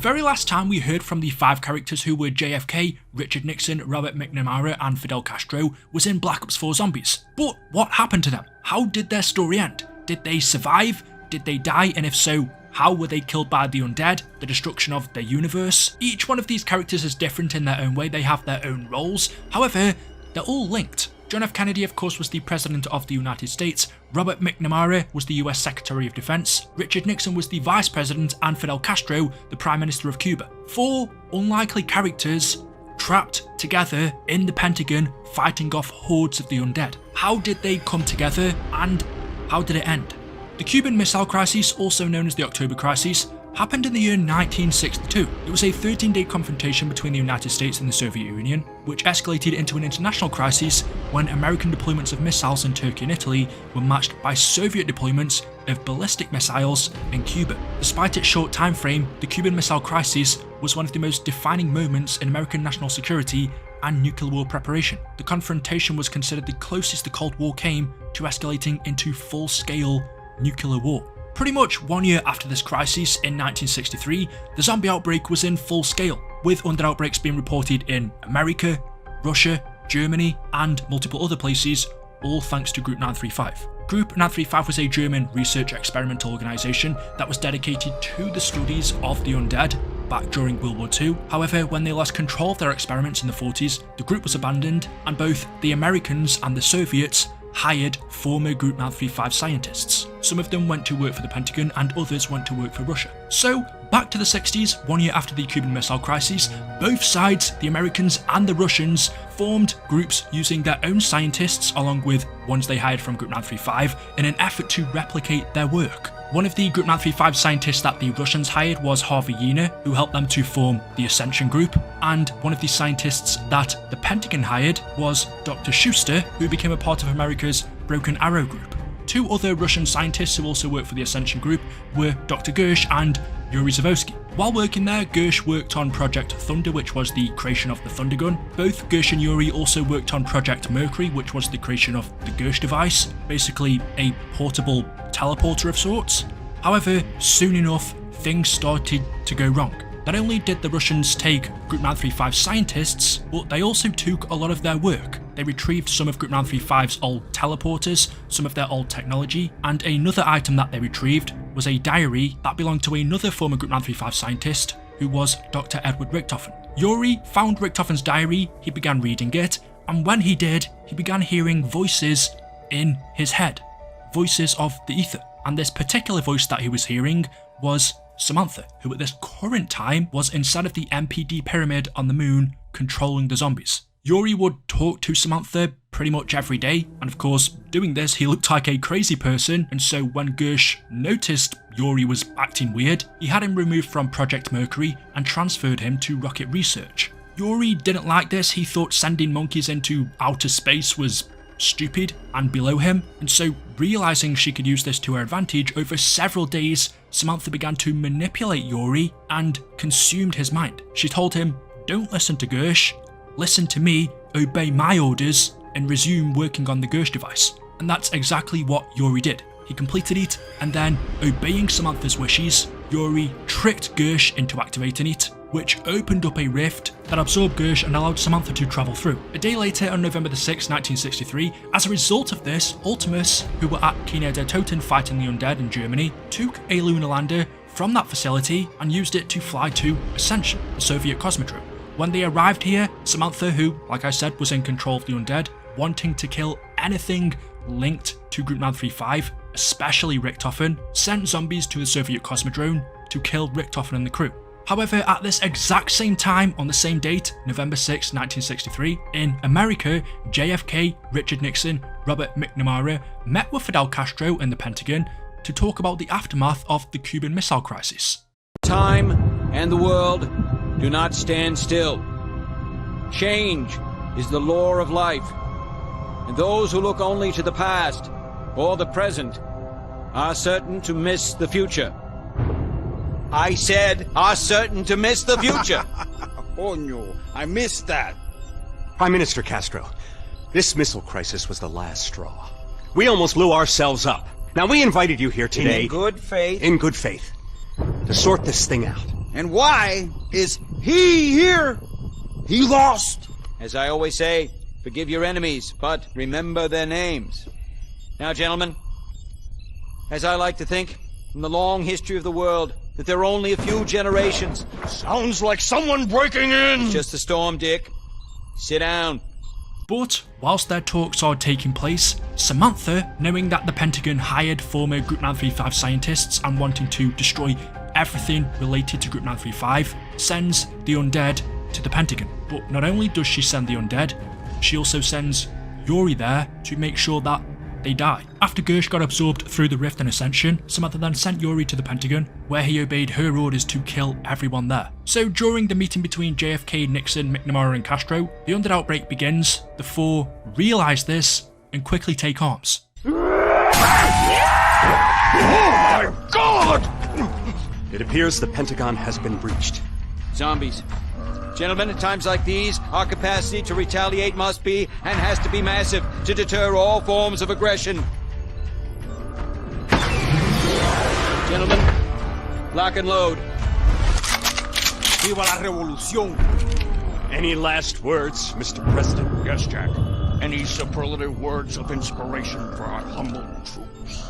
very last time we heard from the 5 characters who were JFK, Richard Nixon, Robert McNamara and Fidel Castro was in Black Ops 4 Zombies. But what happened to them? How did their story end? Did they survive? Did they die? And if so, how were they killed by the undead, the destruction of their universe? Each one of these characters is different in their own way, they have their own roles, however, they're all linked. John F. Kennedy, of course, was the President of the United States, Robert McNamara was the US Secretary of Defense, Richard Nixon was the Vice President, and Fidel Castro, the Prime Minister of Cuba. 4 unlikely characters trapped together in the Pentagon fighting off hordes of the undead. How did they come together and how did it end? The Cuban Missile Crisis, also known as the October Crisis, happened in the year 1962. It was a 13-day confrontation between the United States and the Soviet Union, which escalated into an international crisis when American deployments of missiles in Turkey and Italy were matched by Soviet deployments of ballistic missiles in Cuba. Despite its short time frame, the Cuban Missile Crisis was one of the most defining moments in American national security and nuclear war preparation. The confrontation was considered the closest the Cold War came to escalating into full-scale nuclear war. Pretty much 1 year after this crisis, in 1963, the zombie outbreak was in full scale, with undead outbreaks being reported in America, Russia, Germany, and multiple other places, all thanks to Group 935. Group 935 was a German research experimental organisation that was dedicated to the studies of the undead back during World War II. However, when they lost control of their experiments in the 40s, the group was abandoned, and both the Americans and the Soviets hired former Group 935 scientists. Some of them went to work for the Pentagon and others went to work for Russia. So, back to the 60s, 1 year after the Cuban Missile Crisis, both sides, the Americans and the Russians, formed groups using their own scientists along with ones they hired from Group 935 in an effort to replicate their work. One of the Group 935 scientists that the Russians hired was Harvey Yuri, who helped them to form the Ascension Group, and one of the scientists that the Pentagon hired was Dr. Schuster, who became a part of America's Broken Arrow Group. 2 other Russian scientists who also worked for the Ascension Group were Dr. Gersh and Yuri Zavosky. While working there, Gersh worked on Project Thunder, which was the creation of the Thunder Gun. Both Gersh and Yuri also worked on Project Mercury, which was the creation of the Gersh device, basically a portable teleporter of sorts. However, soon enough, things started to go wrong. Not only did the Russians take Group 935 scientists, but they also took a lot of their work. They retrieved some of Group 935's old teleporters, some of their old technology, and another item that they retrieved was a diary that belonged to another former Group 935 scientist, who was Dr. Edward Richtofen. Yuri found Richtofen's diary, he began reading it, and when he did, he began hearing voices in his head. Voices of the ether. And this particular voice that he was hearing was Samantha, who at this current time was inside of the MPD pyramid on the moon controlling the zombies. Yuri would talk to Samantha pretty much every day, and of course, doing this, he looked like a crazy person, and so when Gersh noticed Yuri was acting weird, he had him removed from Project Mercury and transferred him to Rocket Research. Yuri didn't like this, he thought sending monkeys into outer space was stupid and below him, and so realising she could use this to her advantage, over several days, Samantha began to manipulate Yuri and consumed his mind. She told him, "Don't listen to Gersh, listen to me, obey my orders, and resume working on the Gersh device." And that's exactly what Yuri did. He completed it, and then, obeying Samantha's wishes, Yuri tricked Gersh into activating it, which opened up a rift that absorbed Gersh and allowed Samantha to travel through. A day later, on November the 6th, 1963, as a result of this, Ultimus, who were at Kiener der Toten fighting the undead in Germany, took a lunar lander from that facility and used it to fly to Ascension, the Soviet cosmodrome. When they arrived here, Samantha, who, like I said, was in control of the undead, wanting to kill anything linked to Group 935, especially Richtofen, sent zombies to the Soviet cosmodrome to kill Richtofen and the crew. However, at this exact same time, on the same date, November 6, 1963, in America, JFK, Richard Nixon, Robert McNamara met with Fidel Castro in the Pentagon to talk about the aftermath of the Cuban Missile Crisis. Time and the world do not stand still. Change is the law of life, and those who look only to the past or the present are certain to miss the future. I said, are certain to miss the future. Oh no, I missed that. Prime Minister Castro, this missile crisis was the last straw. We almost blew ourselves up. Now, we invited you here today... In good faith. In good faith. To sort this thing out. And why is he here? He lost. As I always say, forgive your enemies, but remember their names. Now, gentlemen, as I like to think, in the long history of the world, that there are only a few generations. Sounds like someone breaking in. It's just a storm, Dick. Sit down. But whilst their talks are taking place, Samantha, knowing that the Pentagon hired former Group 935 scientists and wanting to destroy everything related to Group 935, sends the undead to the Pentagon. But not only does she send the undead, she also sends Yuri there to make sure that they die. After Gersh got absorbed through the rift in Ascension, Samantha then sent Yuri to the Pentagon, where he obeyed her orders to kill everyone there. So during the meeting between JFK, Nixon, McNamara and Castro, the undead outbreak begins. The four realise this and quickly take arms. Oh my God! It appears the Pentagon has been breached. Zombies. Gentlemen, at times like these, our capacity to retaliate must be, and has to be, massive to deter all forms of aggression. Gentlemen, lock and load. Viva la revolución! Any last words, Mr. President? Yes, Jack. Any superlative words of inspiration for our humble troops?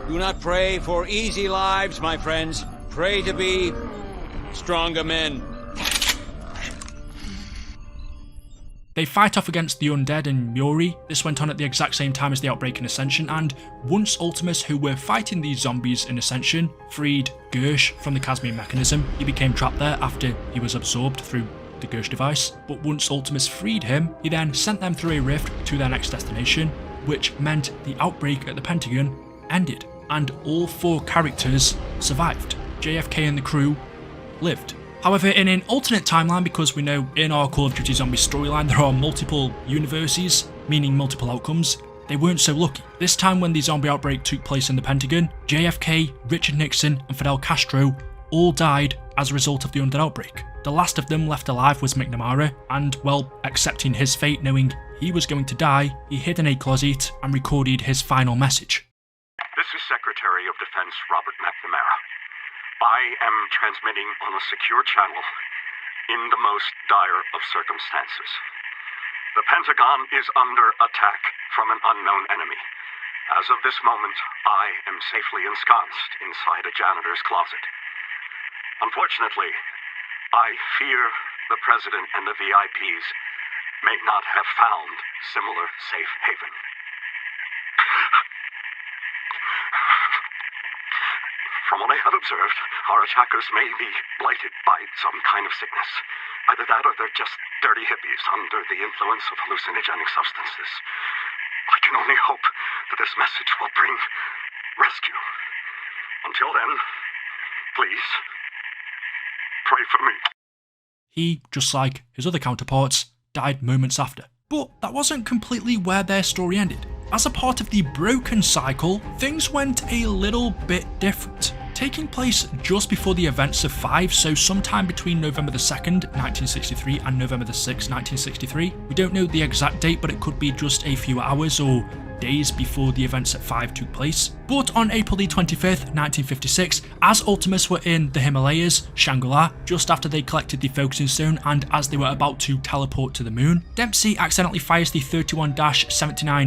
Do not pray for easy lives, my friends. Pray to be stronger men. They fight off against the undead and Yuri. This went on at the exact same time as the outbreak in Ascension, and once Ultimus, who were fighting these zombies in Ascension, freed Gersh from the Casmian mechanism, he became trapped there after he was absorbed through the Gersh device. But once Ultimus freed him, he then sent them through a rift to their next destination, which meant the outbreak at the Pentagon ended, and all four characters survived. JFK and the crew lived. However, in an alternate timeline, because we know in our Call of Duty Zombies storyline there are multiple universes, meaning multiple outcomes, they weren't so lucky. This time when the zombie outbreak took place in the Pentagon, JFK, Richard Nixon and Fidel Castro all died as a result of the undead outbreak. The last of them left alive was McNamara, and, well, accepting his fate, knowing he was going to die, he hid in a closet and recorded his final message. This is Secretary of Defense Robert McNamara. I am transmitting on a secure channel in the most dire of circumstances. The Pentagon is under attack from an unknown enemy. As of this moment, I am safely ensconced inside a janitor's closet. Unfortunately, I fear the President and the VIPs may not have found similar safe haven. From what I have observed, our attackers may be blighted by some kind of sickness. Either that or they're just dirty hippies under the influence of hallucinogenic substances. I can only hope that this message will bring rescue. Until then, please, pray for me. He, just like his other counterparts, died moments after. But that wasn't completely where their story ended. As a part of the broken cycle, things went a little bit different. Taking place just before the events of 5, so sometime between November the 2nd, 1963 and November the 6th, 1963. We don't know the exact date, but it could be just a few hours or days before the events at 5 took place. But on April the 25th, 1956, as Ultimus were in the Himalayas, Shangri-La, just after they collected the focusing stone and as they were about to teleport to the moon, Dempsey accidentally fires the 31-79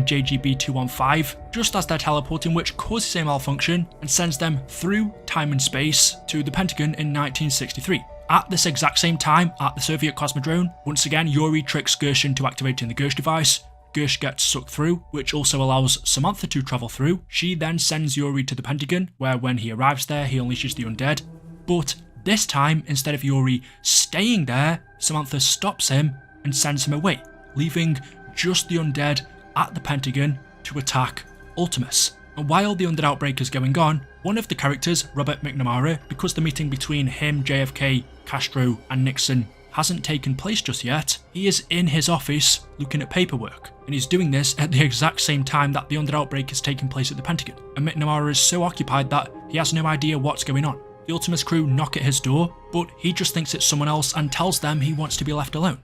JGB-215 just as they're teleporting, which causes a malfunction and sends them through time and space to the Pentagon in 1963. At this exact same time, at the Soviet Cosmodrome, once again Yuri tricks Gersh into activating the Gersh device. Gersh gets sucked through, which also allows Samantha to travel through. She then sends Yuri to the Pentagon, where when he arrives there, he unleashes the undead. But this time, instead of Yuri staying there, Samantha stops him and sends him away, leaving just the undead at the Pentagon to attack Ultimus. And while the undead outbreak is going on, one of the characters, Robert McNamara, because the meeting between him, JFK, Castro and Nixon hasn't taken place just yet, he is in his office looking at paperwork, and he's doing this at the exact same time that the undead outbreak is taking place at the Pentagon, and McNamara is so occupied that he has no idea what's going on. The Ultimus crew knock at his door, but he just thinks it's someone else and tells them he wants to be left alone.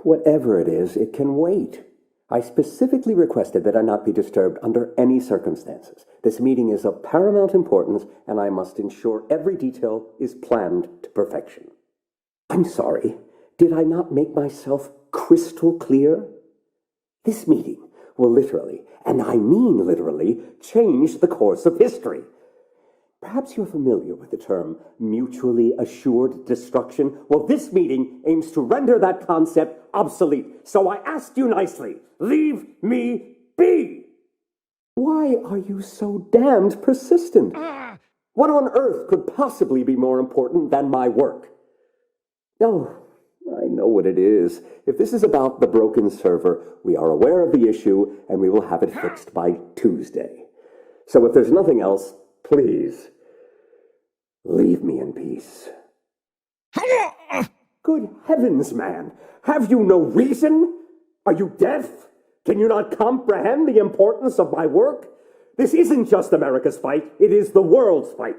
Whatever it is, it can wait. I specifically requested that I not be disturbed under any circumstances. This meeting is of paramount importance, and I must ensure every detail is planned to perfection. I'm sorry. Did I not make myself crystal clear? This meeting will literally, and I mean literally, change the course of history. Perhaps you're familiar with the term mutually assured destruction. Well, this meeting aims to render that concept obsolete. So I asked you nicely, leave me be! Why are you so damned persistent? What on earth could possibly be more important than my work? Oh, I know what it is. If this is about the broken server, we are aware of the issue, and we will have it fixed by Tuesday. So if there's nothing else, please, leave me in peace. Good heavens, man! Have you no reason? Are you deaf? Can you not comprehend the importance of my work? This isn't just America's fight, it is the world's fight.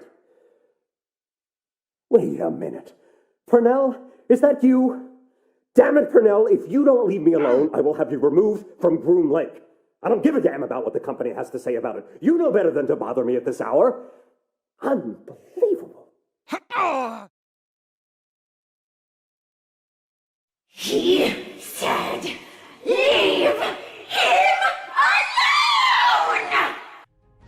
Wait a minute. Purnell, is that you? Damn it, Purnell, if you don't leave me alone, I will have you removed from Groom Lake. I don't give a damn about what the company has to say about it. You know better than to bother me at this hour. Unbelievable. He said, leave him alone!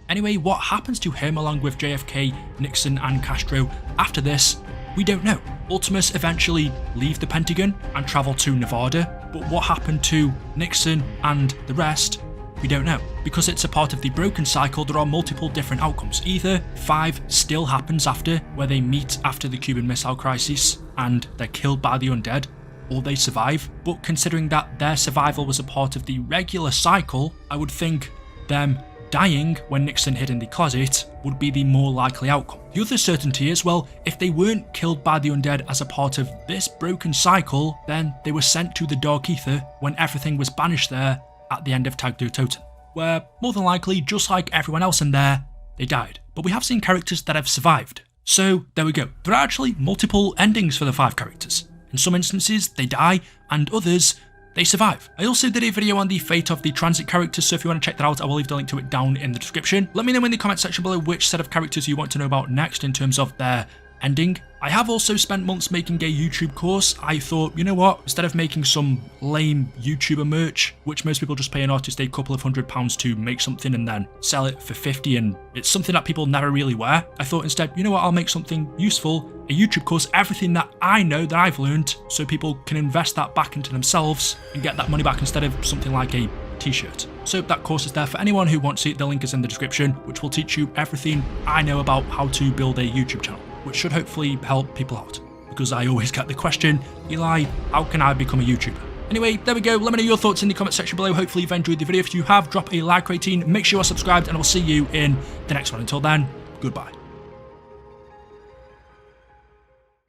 Anyway, what happens to him along with JFK, Nixon and Castro after this, we don't know. Ultimus eventually leave the Pentagon and travel to Nevada, but what happened to Nixon and the rest, we don't know. Because it's a part of the broken cycle, there are multiple different outcomes. Either 5 still happens after, where they meet after the Cuban Missile Crisis and they're killed by the undead, or they survive. But considering that their survival was a part of the regular cycle, I would think them dying when Nixon hid in the closet would be the more likely outcome. The other certainty is, well, if they weren't killed by the undead as a part of this broken cycle, then they were sent to the Dark Ether when everything was banished there at the end of Tag Du Toten, where more than likely, just like everyone else in there, they died. But we have seen characters that have survived. So there we go. There are actually multiple endings for the 5 characters. In some instances, they die, and others, they survive. I also did a video on the fate of the transit characters, so if you want to check that out, I will leave the link to it down in the description. Let me know in the comment section below which set of characters you want to know about next in terms of their ending. I have also spent months making a YouTube course. I thought, you know what, instead of making some lame YouTuber merch, which most people just pay an artist a couple of £100 to make something and then sell it for 50, and it's something that people never really wear, I thought instead, you know what, I'll make something useful, a YouTube course, everything that I know that I've learned, so people can invest that back into themselves and get that money back instead of something like a t-shirt. So that course is there for anyone who wants it. The link is in the description, which will teach you everything I know about how to build a YouTube channel, which should hopefully help people out, because I always get the question, Eli, how can I become a YouTuber? Anyway, there we go. Let me know your thoughts in the comment section below. Hopefully you've enjoyed the video. If you have, drop a like rating, make sure you're subscribed, and I will see you in the next one. Until then, goodbye.